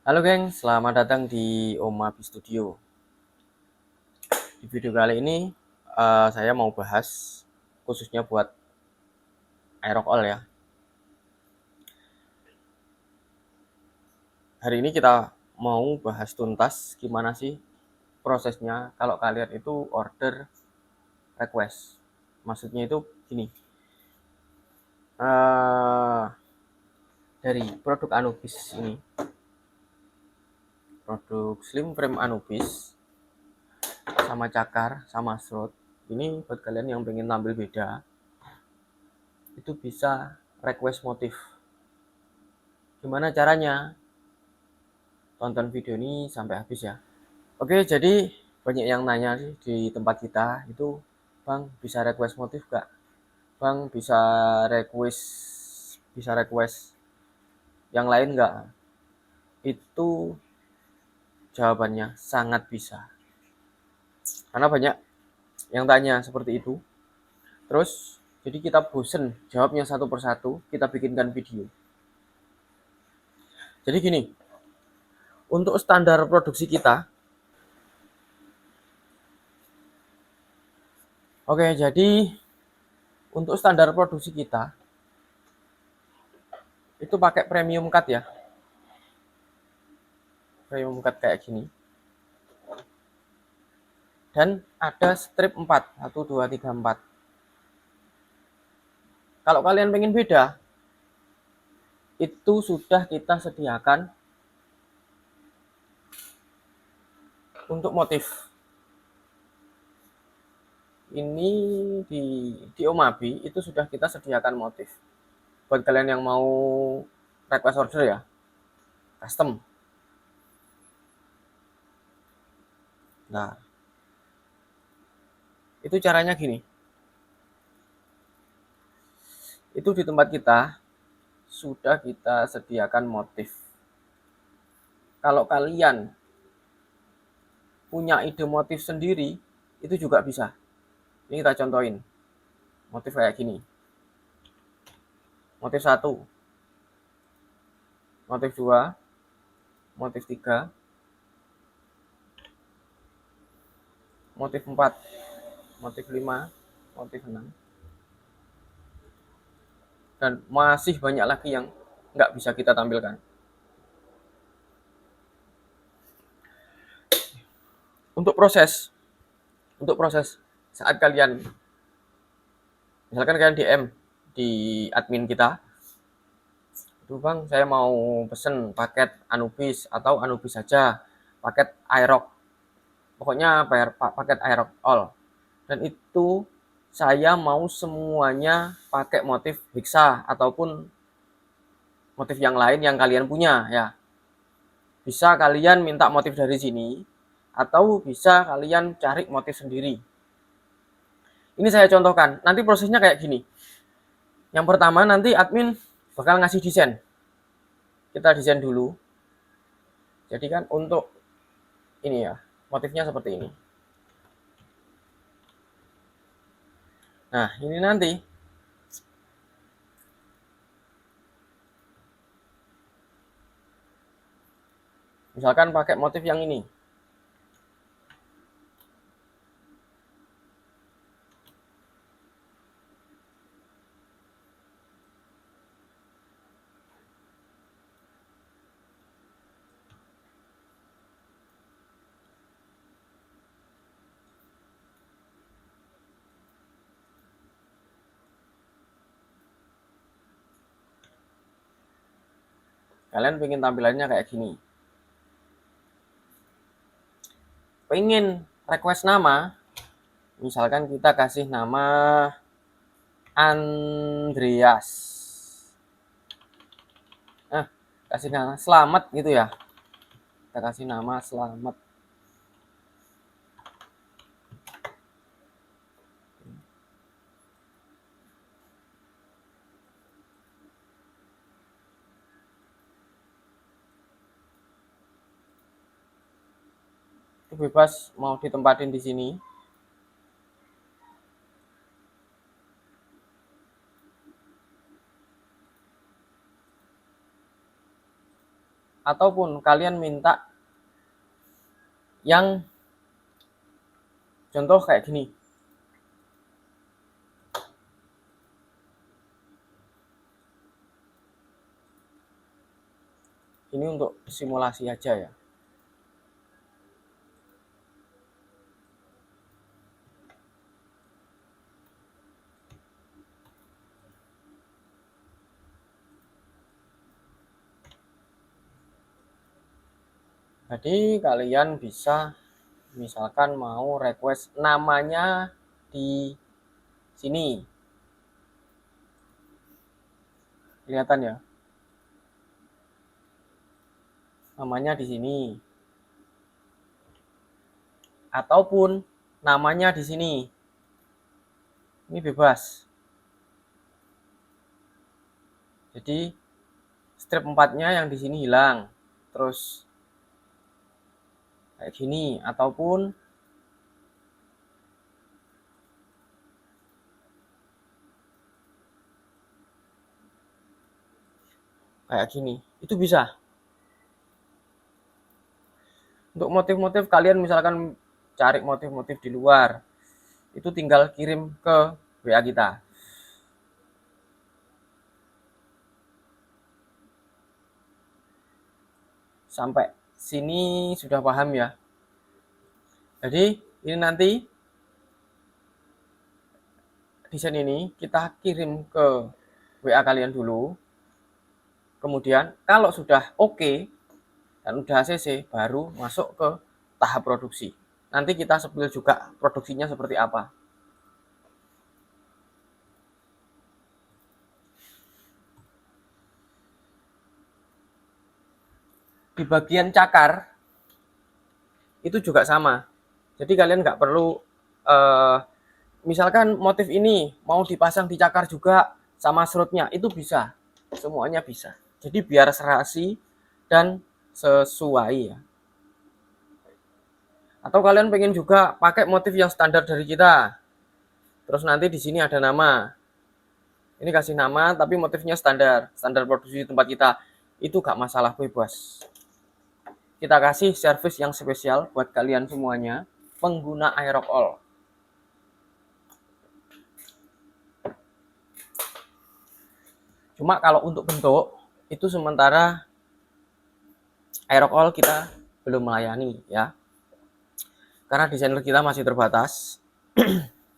Halo geng, selamat datang di Omabi Studio. Di video kali ini saya mau bahas khususnya buat Aerox All ya. Hari ini kita mau bahas tuntas gimana sih prosesnya kalau kalian itu order request. Maksudnya itu gini, dari produk Anubis ini, produk slim frame Anubis sama cakar sama shroud, ini buat kalian yang pengen tampil beda, itu bisa request motif. Gimana caranya? Tonton video ini sampai habis ya. Oke, jadi banyak yang nanya sih di tempat kita itu, Bang bisa request motif gak? Bang bisa request yang lain gak? Itu jawabannya sangat bisa. Karena banyak yang tanya seperti itu. Terus jadi kita bosen jawabnya satu persatu, kita bikinkan video. Jadi gini, untuk standar produksi kita, oke, jadi untuk standar produksi kita itu pakai premium cut ya. Premium cut kayak gini. Dan ada strip 4, 1, 2, 3, 4. Kalau kalian pengen beda, itu sudah kita sediakan untuk motif. Ini di Omabi itu sudah kita sediakan motif. Buat kalian yang mau request order ya, custom. Nah, itu caranya gini. Itu di tempat kita sudah kita sediakan motif. Kalau kalian punya ide motif sendiri, itu juga bisa. Ini kita contohin. Motif kayak gini. Motif 1, motif 2, motif 3, motif 4, motif 5, motif 6. Dan masih banyak lagi yang nggak bisa kita tampilkan. Untuk proses saat kalian, misalkan kalian DM di admin kita, tuh Bang saya mau pesen paket Anubis atau Anubis saja, paket Aerox, pokoknya paket Aerox All, dan itu saya mau semuanya pakai motif Hexa ataupun motif yang lain yang kalian punya ya. Bisa kalian minta motif dari sini atau bisa kalian cari motif sendiri. Ini saya contohkan. Nanti prosesnya kayak gini. Yang pertama nanti admin bakal ngasih desain. Kita desain dulu. Jadi kan untuk ini ya, motifnya seperti ini. Nah, ini nanti misalkan pakai motif yang ini. Kalian pengen tampilannya kayak gini. Pengen request nama, misalkan kita kasih nama Andreas. Nah, kasih nama Selamat gitu ya. Kita kasih nama Selamat. Itu bebas mau ditempatin di sini. ataupun kalian minta yang contoh kayak gini. Ini untuk simulasi aja ya. Jadi kalian bisa misalkan mau request namanya di sini. Kelihatan ya? Namanya di sini. Ataupun namanya di sini. Ini bebas. Jadi strip 4-nya yang di sini hilang. Terus kayak gini ataupun kayak gini. Itu bisa. Untuk motif-motif kalian misalkan cari motif-motif di luar. Itu tinggal kirim ke WA kita. Sampai sini sudah paham ya. Jadi ini nanti desain ini kita kirim ke WA kalian dulu. Kemudian kalau sudah oke dan udah ACC baru masuk ke tahap produksi. Nanti kita spill juga produksinya seperti apa. Di bagian cakar itu juga sama. Jadi kalian nggak perlu misalkan motif ini mau dipasang di cakar juga sama serutnya, itu bisa. Semuanya bisa. Jadi biar serasi dan sesuai ya. Atau kalian pengen juga pakai motif yang standar dari kita. Terus nanti di sini ada nama. Ini kasih nama tapi motifnya standar produksi tempat kita. Itu gak masalah, bebas. Kita kasih service yang spesial buat kalian semuanya, pengguna Aerox All. Cuma kalau untuk bentuk itu sementara Aerox All kita belum melayani ya. Karena desainer kita masih terbatas.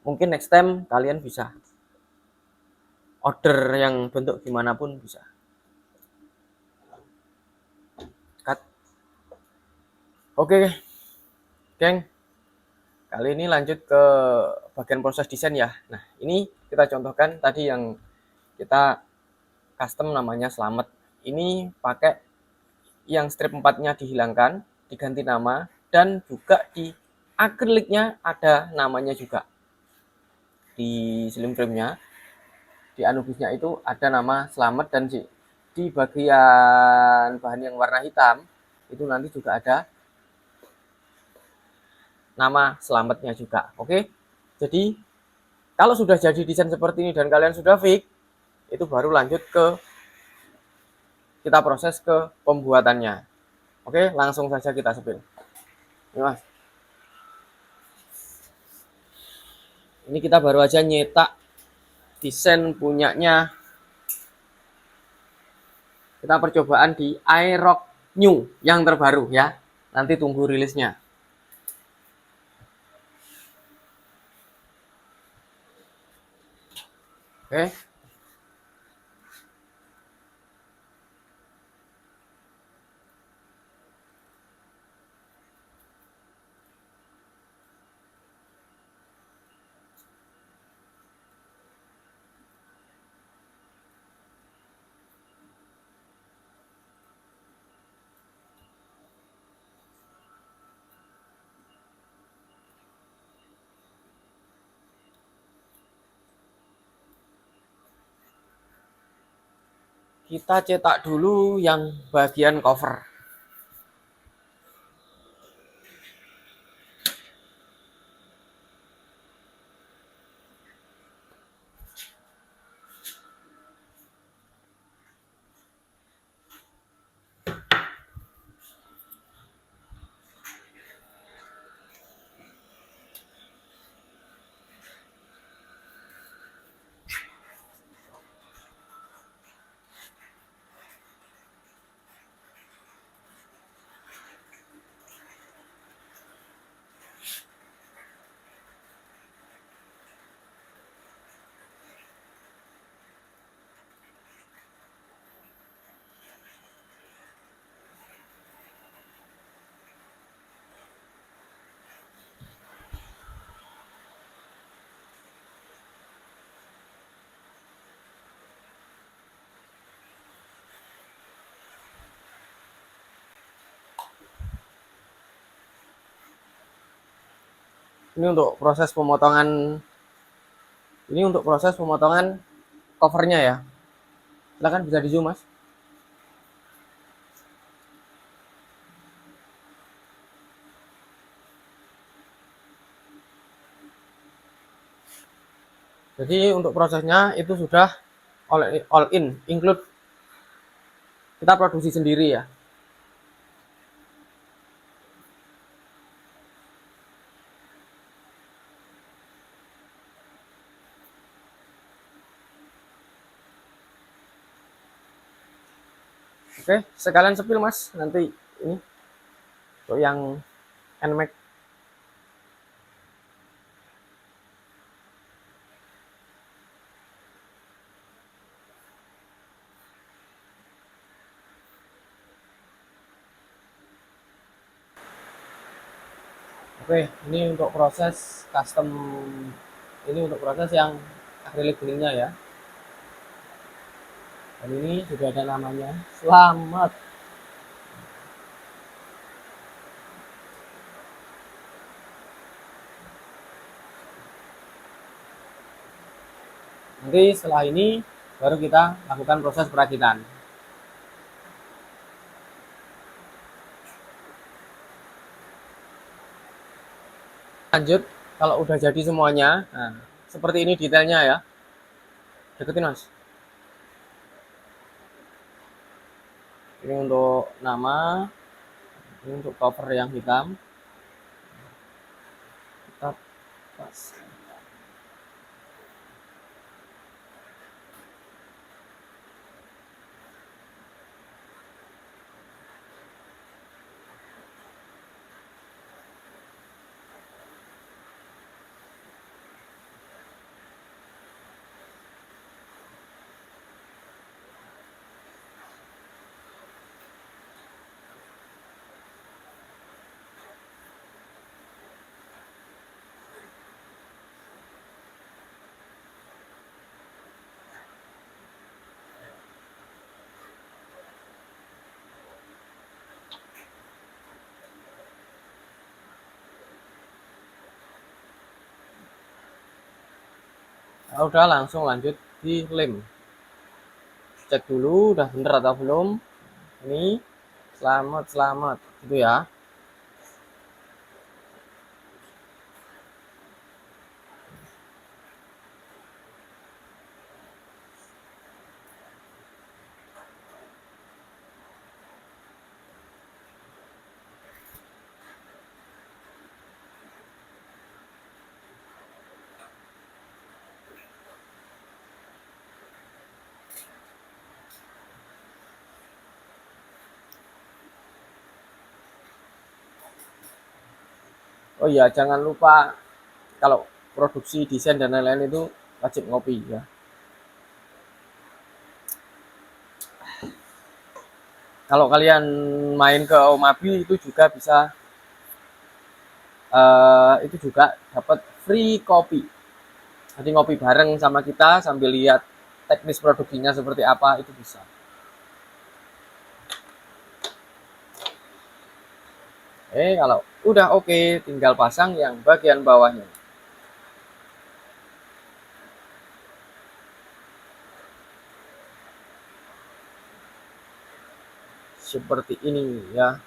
Mungkin next time kalian bisa order yang bentuk gimana pun bisa. Cut. Oke, geng. Kali ini lanjut ke bagian proses desain ya. Nah, ini kita contohkan tadi yang kita custom namanya Selamat. Ini pakai yang strip 4-nya dihilangkan, diganti nama, dan juga di akriliknya ada namanya juga. Di slim frame-nya, di Anubisnya itu ada nama Selamat, dan di bagian bahan yang warna hitam itu nanti juga ada nama Selamatnya juga. Oke. Jadi kalau sudah jadi desain seperti ini dan kalian sudah fix, itu baru lanjut ke kita proses ke pembuatannya. Oke, langsung saja kita spill. Ini mas. Ini kita baru aja nyetak desain punyanya. Kita percobaan di Aerox New yang terbaru ya. Nanti tunggu rilisnya. Oke. Kita cetak dulu yang bagian cover. Ini untuk proses pemotongan, ini untuk proses pemotongan covernya ya. Silakan bisa di zoom mas. Jadi untuk prosesnya itu sudah all in, include kita produksi sendiri ya. Oke, sekalian sepil mas, nanti ini untuk yang NMAX. Oke, ini untuk proses custom, ini untuk proses yang acrylic beningnya ya. Dan ini sudah ada namanya, selamat. Nanti setelah ini baru kita lakukan proses perakitan. Lanjut, kalau udah jadi semuanya, nah, seperti ini detailnya ya. Deketin mas. Ini untuk nama, ini untuk cover yang hitam. Kita pas. Nah, udah langsung lanjut di lem. Cek dulu udah bener atau belum. Ini selamat gitu ya. Oh iya, jangan lupa kalau produksi desain dan lain-lain itu wajib ngopi ya. Kalau kalian main ke Omabi itu juga bisa, itu juga dapat free kopi. Jadi ngopi bareng sama kita sambil lihat teknis produksinya seperti apa itu bisa. Kalau udah oke, tinggal pasang yang bagian bawahnya. Seperti ini ya.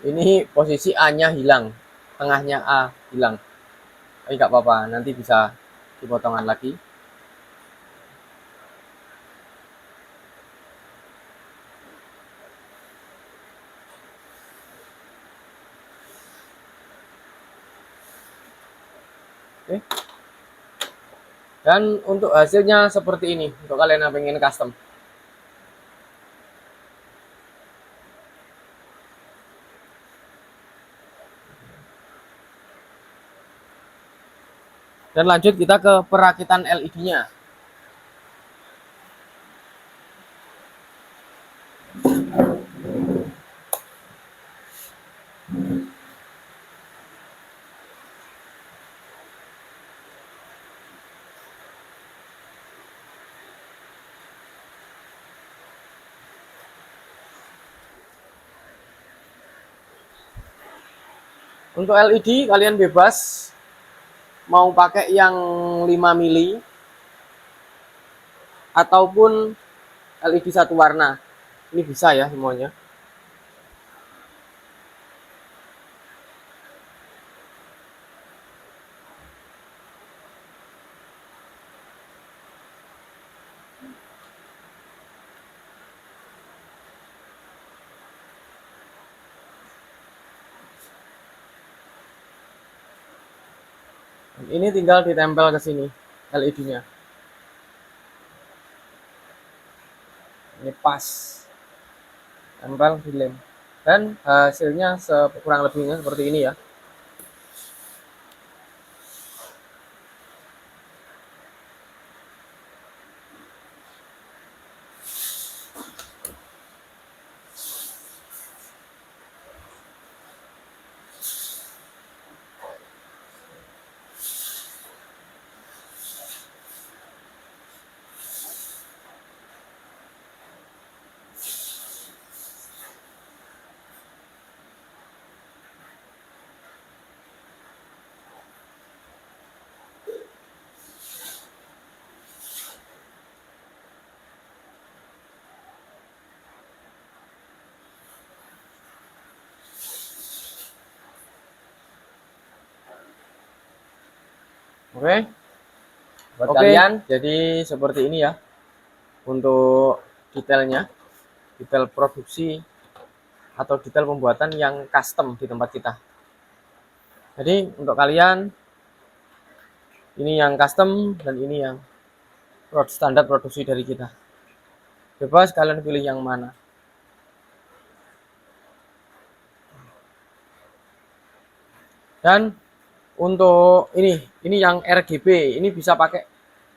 Ini posisi A-nya hilang, tengahnya A hilang. Tapi nggak apa-apa, nanti bisa dipotongan lagi. Oke. Dan untuk hasilnya seperti ini, untuk kalian yang pengen custom. Dan lanjut kita ke perakitan LED-nya. Untuk LED kalian bebas mau pakai yang 5 mili ataupun LED satu warna. Ini bisa ya semuanya. Ini tinggal ditempel ke sini LED-nya. Ini pas. Tempel dilem. Dan hasilnya kurang lebihnya seperti ini ya. Oke. Buat kalian, jadi seperti ini ya. Untuk detailnya, detail produksi atau detail pembuatan yang custom di tempat kita. Jadi untuk kalian, ini yang custom dan ini yang standar produksi dari kita. Bebas kalian pilih yang mana. Dan untuk ini yang RGB, ini bisa pakai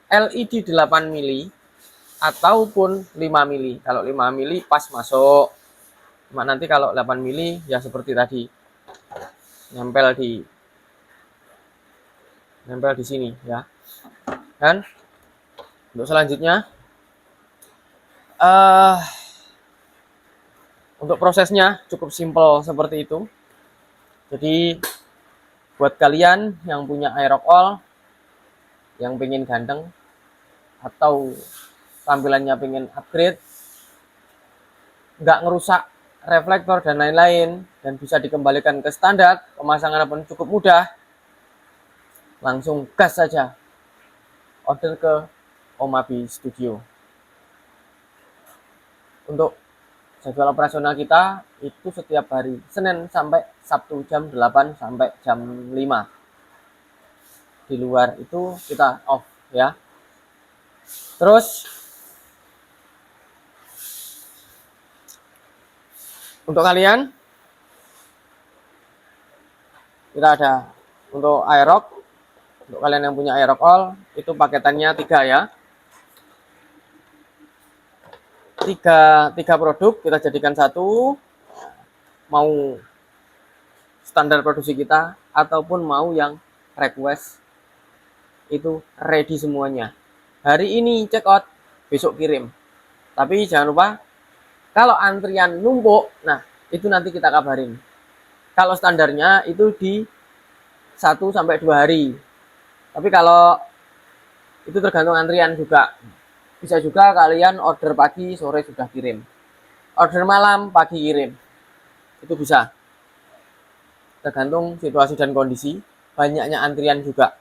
LED 8 mili ataupun 5 mili. Kalau 5 mili pas masuk. Cuma nanti kalau 8 mili ya seperti tadi. Nempel di sini ya. Dan untuk selanjutnya untuk prosesnya cukup simpel seperti itu. Jadi buat kalian yang punya aerox all, yang pengen ganteng atau tampilannya pengen upgrade, nggak ngerusak reflektor dan lain-lain, dan bisa dikembalikan ke standar, pemasangan pun cukup mudah, langsung gas saja order ke Om Abi Studio. Untuk jadwal operasional kita itu setiap hari Senin sampai Sabtu jam 8 sampai jam 5. Di luar itu kita off ya. Terus untuk kalian, kita ada untuk aerox. Untuk kalian yang punya aerox all, itu paketannya 3 ya. 3 produk kita jadikan satu, mau standar produksi kita ataupun mau yang request, itu ready semuanya. Hari ini check out, besok kirim. Tapi jangan lupa, kalau antrian numpuk, nah itu nanti kita kabarin. Kalau standarnya itu di 1 sampai 2 hari. Tapi kalau itu tergantung antrian juga. Bisa juga kalian order pagi, sore sudah kirim. Order malam, pagi kirim. Itu bisa. tergantung situasi dan kondisi, banyaknya antrian juga.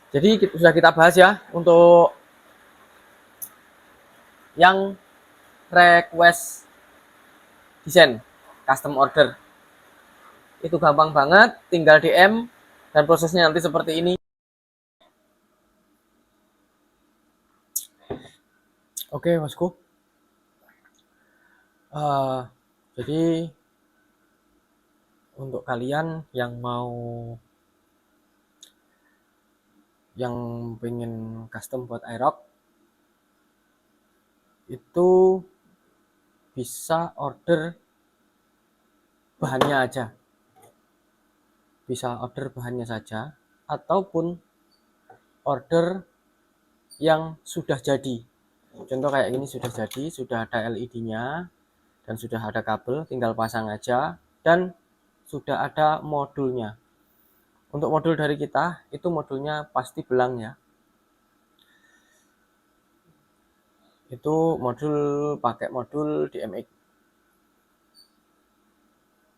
Jadi sudah kita bahas ya untuk yang request desain custom order. Itu gampang banget, tinggal DM dan prosesnya nanti seperti ini. Oke, bosku. Jadi untuk kalian yang pengen custom buat iRock, itu bisa order bahannya aja, bisa order bahannya saja, ataupun order yang sudah jadi. Contoh kayak gini sudah jadi, sudah ada LED-nya dan sudah ada kabel, tinggal pasang aja, dan sudah ada modulnya. Untuk modul dari kita, itu modulnya pasti belang ya. Itu pakai modul DMX.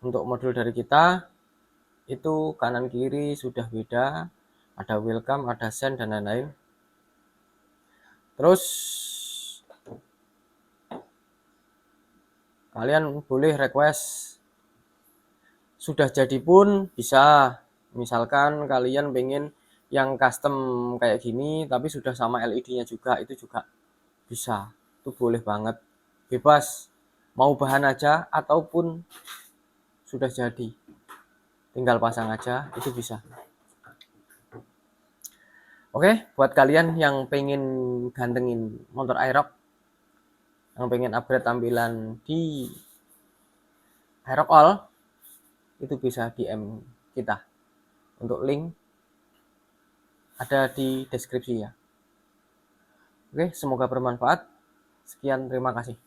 Untuk modul dari kita, itu kanan kiri sudah beda, ada welcome, ada send, dan lain-lain. Terus kalian boleh request sudah jadi pun bisa. Misalkan kalian pengen yang custom kayak gini tapi sudah sama LED-nya juga, itu juga bisa. Itu boleh banget, bebas mau bahan aja ataupun sudah jadi, tinggal pasang aja, itu bisa. Oke, buat kalian yang pengen gantengin motor iRock, yang pengen upgrade tampilan di iRock All, itu bisa DM kita. Untuk link ada di deskripsi ya. Oke, semoga bermanfaat. Sekian, terima kasih.